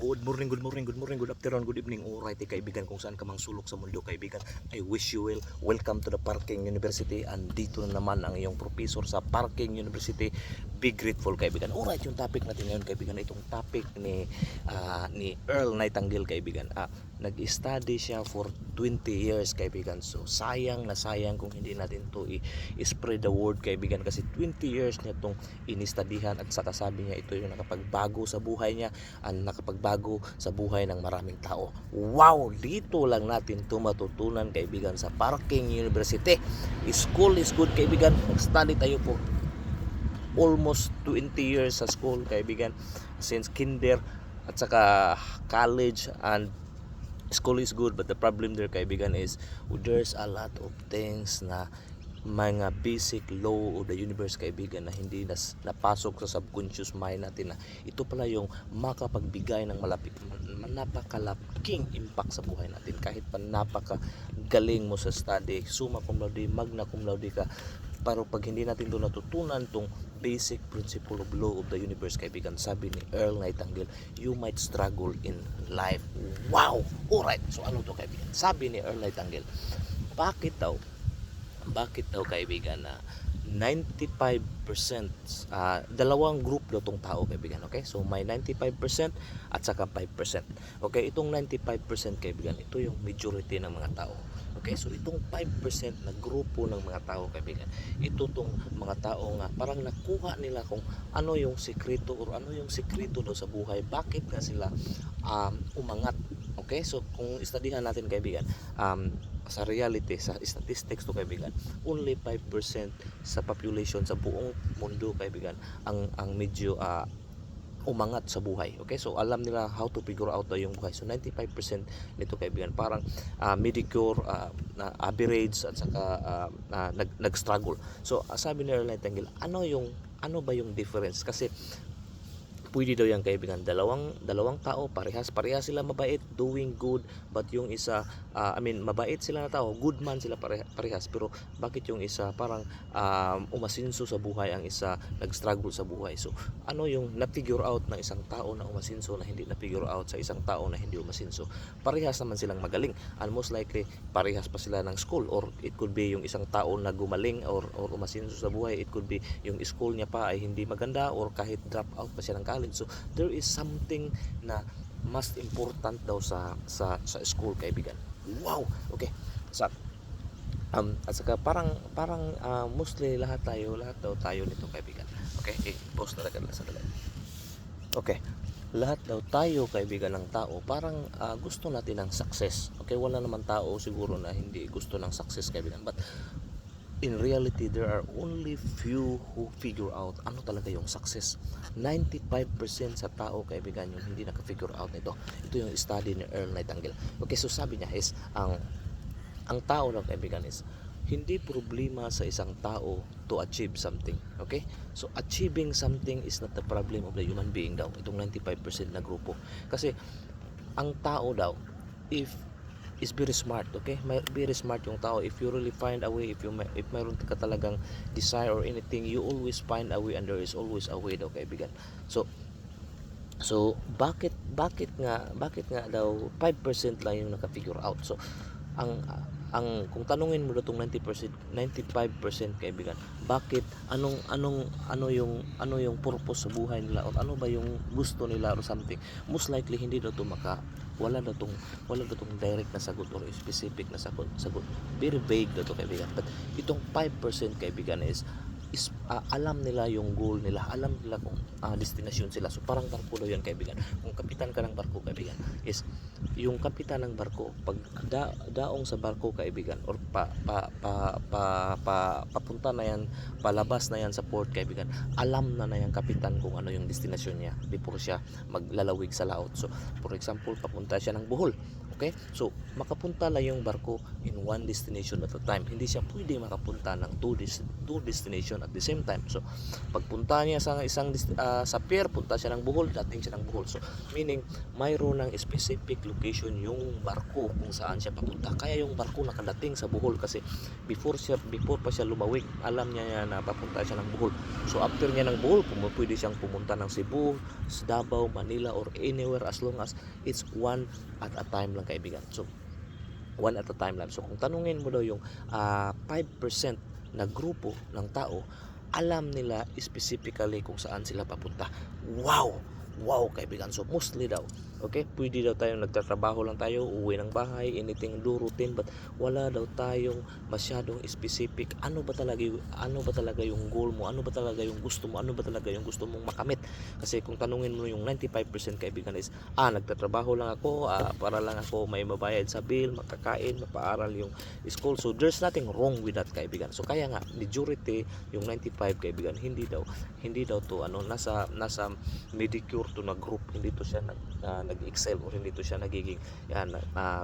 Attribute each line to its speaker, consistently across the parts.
Speaker 1: Good afternoon, good evening, alright kaibigan kung saan ka mang sulok sa mundo kaibigan. I wish you well. Welcome to the Parking University, and dito na naman ang iyong professor sa Parking University. Be grateful kaibigan. Alright, yung topic natin ngayon kaibigan, itong topic ni Earl Nightingale kaibigan. Nag-study siya for 20 years kaibigan. So sayang na sayang kung hindi natin to i-spread the word kaibigan, kasi 20 years niya itong inistudihan at saka sabi niya ito yung nakapagbago sa buhay niya, nakapagbago sa buhay ng maraming tao. Wow! Dito lang natin ito matutunan kaibigan sa Parking University. School is good kaibigan. Nag-study tayo po almost 20 years sa school kaibigan, since kinder at saka college, and school is good, but the problem there kaibigan is there's a lot of things na mga basic law of the universe kaibigan na hindi napasok sa subconscious mind natin, na ito pala yung makapagbigay ng napakalaking impact sa buhay natin. Kahit pa napakagaling mo sa study, summa cum laude, magna cum laude ka, pero pag hindi natin doon natutunan tong basic principle of law of the universe kaibigan, sabi ni Earl Nightingale, you might struggle in life. Wow! Alright, so ano to kaibigan? Sabi ni Earl Nightingale, bakit daw kaibigan na 95% dalawang group daw tong tao kaibigan, okay? So may 95% at saka 5%. Okay, itong 95% kaibigan, ito yung majority ng mga tao. Okay, so itong 5% na grupo ng mga tao kaibigan, ito tong mga tao nga parang nakuha nila kung ano yung sekreto or ano yung sekreto daw sa buhay, bakit nga sila umangat. Okay, so kung istudihan natin kaibigan, sa reality, sa statistics to kaibigan, only 5% sa population sa buong mundo kaibigan ang medyo umangat sa buhay. Okay, so alam nila how to figure out yung buhay. So 95% nito kaibigan parang mediocre, average at saka nag-struggle. So sabi ni Earl Nightingale, ano ba yung difference? Kasi pwede daw yan kaibigan, dalawang tao, parehas sila mabait, doing good, but yung isa mabait sila na tao, good man sila parehas, pero bakit yung isa parang umasinso sa buhay, ang isa nag-struggle sa buhay? So ano yung na-figure out ng isang tao na umasinso na hindi na-figure out sa isang tao na hindi umasinso? Parehas naman silang magaling, and most likely parehas pa sila ng school, or it could be yung isang tao na gumaling or umasinso sa buhay, it could be yung school niya pa ay hindi maganda, or kahit drop out pa siya ng college. So there is something na mas important daw sa school kaibigan. Wow, okay. So at saka parang mostly lahat daw tayo nito kaibigan. Okay, post na lang sa dali. Okay, lahat daw tayo kaibigan ng tao parang gusto natin ng success. Okay, wala naman tao siguro na hindi gusto ng success kaibigan, but in reality, there are only few who figure out ano talaga yung success. 95% sa tao kaibigan yung hindi naka-figure out nito. Ito yung study ni Earl Nightingale. Okay, so sabi niya is ang tao daw kaibigan is hindi problema sa isang tao to achieve something. Okay, so achieving something is not the problem of the human being daw, itong 95% na grupo. Kasi ang tao daw, if is very smart, okay? Very smart yung tao. If you really find a way, if mayroon ka talagang desire or anything, you always find a way, and there is always a way daw kaibigan. So bakit nga daw 5% lang yung naka-figure out? So ang kung tanungin mo daw tong 90%, 95% kaibigan, bakit ano yung purpose sa buhay nila, o ano ba yung gusto nila or something, most likely hindi daw to wala daw tong direct na sagot or specific na sagot. Very vague daw to kaibigan. But itong 5% kaibigan is alam nila yung goal nila, alam nila kung destination sila. So parang barko daw yan kaibigan. Kung kapitan ka ng barko kaibigan, is yung kapitan ng barko, pag daong sa barko kaibigan, or papunta na yan, palabas na yan sa port kaibigan, alam na yung kapitan kung ano yung destination niya before siya maglalawig sa laot. So for example, papunta siya ng Bohol, Okay? So, makapunta lang yung barko in one destination at a time. Hindi siya pwede makapunta ng two destination at the same time. So, pagpunta niya sa sa pier, punta siya ng Bohol, dating siya ng Bohol. So, meaning, mayroon ng specific location yung barko kung saan siya papunta. Kaya yung barko nakadating sa Bohol kasi before pa siya lumawig, alam niya na papunta siya ng Bohol. So, after niya ng Bohol, pwede siyang pumunta ng Cebu, Davao, Manila, or anywhere as long as it's one at a time lang, kaibigan. So, one at a time lang. So, kung tanungin mo daw yung 5% na grupo ng tao, alam nila specifically kung saan sila papunta. Wow! Wow, kaibigan. So, mostly daw, okay, pwede daw tayong nagtatrabaho lang tayo, uwi ng bahay, anything do routine, but wala daw tayong masyadong specific. Ano ba talaga yung goal mo? Ano ba talaga yung gusto mo? Ano ba talaga yung gusto mong makamit? Kasi kung tanungin mo yung 95% kaibigan is, nagtatrabaho lang ako, para lang ako may mabayad sa bill, makakain, mapaaral yung school. So, there's nothing wrong with that, kaibigan. So, kaya nga, majority, yung 95 kaibigan, hindi daw to, nasa medicure to na group, hindi to siya nag-excel or hindi to siya nagiging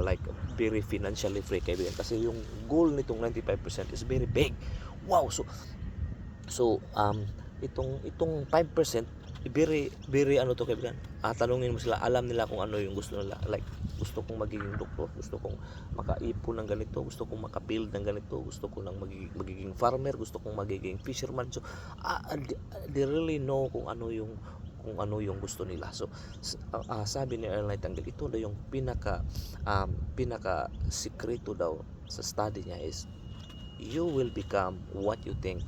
Speaker 1: like very financially free, kaibigan, kasi yung goal nitong 95% is very big. Wow. So itong 5% very to, kaibigan. Tanungin mo sila, alam nila kung ano yung gusto nila. Like, gusto kong magiging doktor, gusto kong makaipon ng ganito, gusto kong makabuild ng ganito, gusto ko lang magiging farmer, gusto kong magiging fisherman. So they really know kung ano yung gusto nila. So sabi ni Earl Nightingale, ito daw yung pinaka sikreto daw sa study niya is, you will become what you think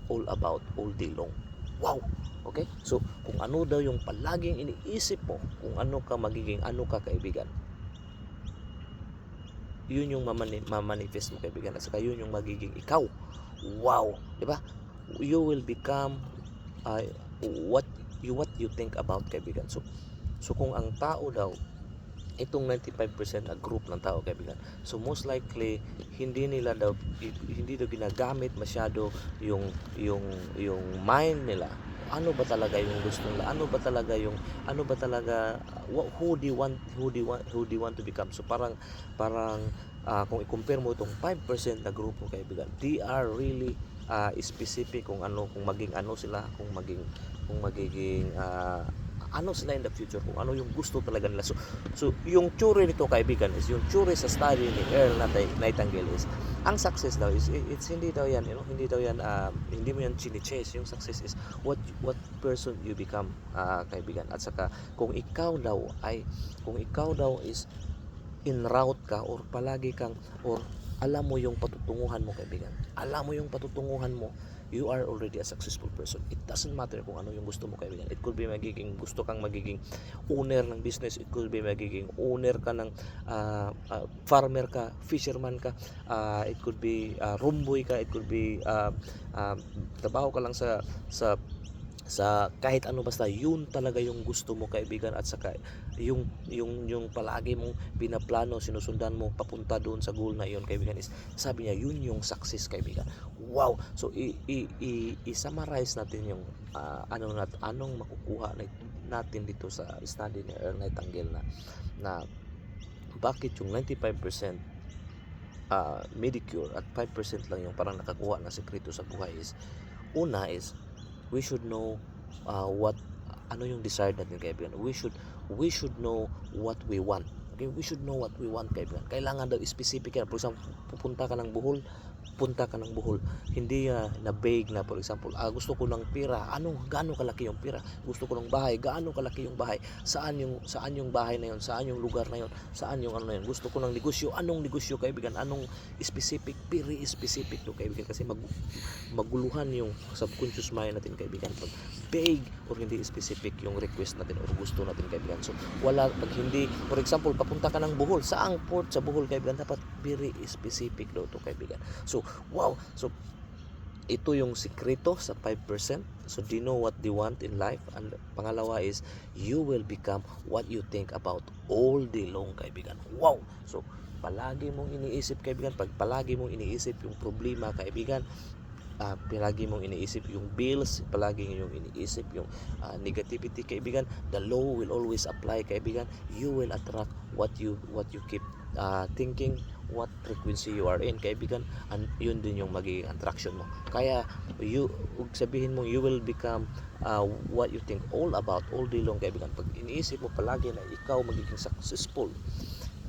Speaker 1: all about all day long. Wow. Okay? So, kung ano daw yung palaging iniisip mo, kung ano ka magiging, ano ka, kaibigan, yun yung mamanifest mo, kaibigan, at saka yun yung magiging ikaw. Wow. Diba? You will become what you think about, kaibigan. So kung ang tao daw, itong 95% na group ng tao, kaibigan, so most likely hindi daw ginagamit masyado yung mind nila. Ano ba talaga yung gusto nila? Ano ba talaga who do you want to become? So parang kung i-compare mo itong 5% na grupo, kaibigan, they are really specific kung maging ano sila, kung magiging ano sila in the future, kung ano yung gusto talaga nila. So yung theory nito, kaibigan, is yung theory sa study ni Earl Nightingale is, ang success daw is, it's hindi daw yan, hindi mo yan chini-chase. Yung success is what person you become, kaibigan. At saka kung ikaw daw is in route ka, or palagi kang, or alam mo yung patutunguhan mo, kaibigan, you are already a successful person. It doesn't matter kung ano yung gusto mo, kaibigan. It could be gusto kang magiging owner ng business. It could be magiging owner ka ng farmer ka, fisherman ka. It could be rumboy ka. It could be trabaho ka lang sa kahit ano, basta yun talaga yung gusto mo, kaibigan. At saka yung palagi mong pinaplano, sinusundan mo papunta doon sa goal na yun, kaibigan, is, sabi niya, yun yung success, kaibigan. Wow. So i-summarize natin yung anong makukuha natin dito sa study ni Earl Nightingale na bakit yung 95% medicure at 5% lang yung parang nakakuha na sekreto sa buhay is, una is, we should know ano yung desired natin, kaibigan. We should know what we want. Okay, we should know what we want, kaibigan. Kailangan daw specific yan. For example, punta ka ng Bohol, hindi na vague na, for example, gusto ko ng pera. Gaano kalaki yung pera? Gusto ko ng bahay, gaano kalaki yung bahay? Saan yung bahay na yun? Saan yung lugar na yun? Saan yung na yun? Gusto ko ng negosyo. Anong negosyo, kaibigan? Anong specific? Very specific to, kaibigan, kasi maguluhan yung subconscious mind natin, kaibigan, pag vague or hindi specific yung request natin or gusto natin, kaibigan. So pag hindi, for example, papunta ka ng Bohol, saang port sa Bohol, kaibigan, dapat very specific daw to, kaibigan. So wow. So ito yung sikreto sa 5%. So they know what they want in life. And pangalawa is, you will become what you think about all day long, kaibigan. Wow. So palagi mong iniisip, kaibigan, pag palagi mong iniisip yung problema, kaibigan, palagi mong iniisip yung bills, palagi yung iniisip yung negativity, kaibigan, the law will always apply, kaibigan. You will attract what you keep thinking, what frequency you are in, kaibigan, and yun din yung magiging attraction mo. Kaya ug sabihin mo, you will become what you think all about all day long, kaibigan. Pag iniisip mo palagi na ikaw magiging successful,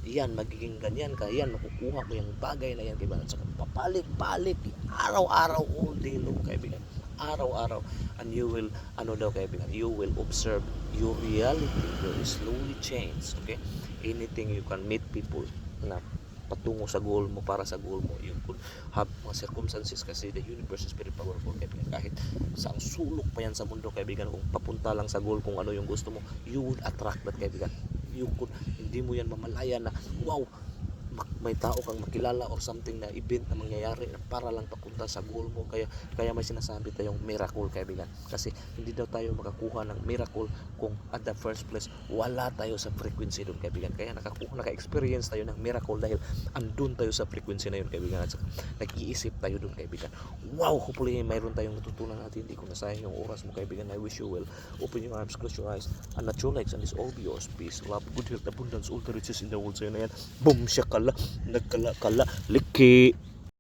Speaker 1: yan, magiging ganyan ka, yan, makukuha mo yung bagay na yan, kaibigan. So, papalik-balik, araw-araw, all day long, kaibigan. Araw-araw. And you will, kaibigan, you will observe your reality will slowly change, okay? Anything you can meet people na patungo sa goal mo, para sa goal mo, you could have mga circumstances, kasi the universe is very powerful, kaibigan. Kahit sa sulok pa yan sa mundo, kaibigan, kung papunta lang sa goal, kung ano yung gusto mo, you would attract that, kaibigan. Hindi mo yan mamalayan na wow, may tao kang makilala or something na event na mangyayari na para lang papunta sa goal mo. Kaya may sinasabi tayong miracle, kaibigan, kasi hindi daw tayo makakuha ng miracle kung at the first place wala tayo sa frequency doon, kaibigan. Kaya naka-experience tayo ng miracle dahil andun tayo sa frequency na yun, kaibigan, at saka nag-iisip tayo doon, kaibigan. Wow, hopefully mayroon tayong natutunan natin. Hindi ko nasayang yung oras mo, kaibigan. I wish you well. Open your arms, close your eyes, and let your legs, and this all be yours. Peace, love, good health, abundance, all the riches in the world. Sa'yo na yan. Boom, shakala, nagkala-kala, liki.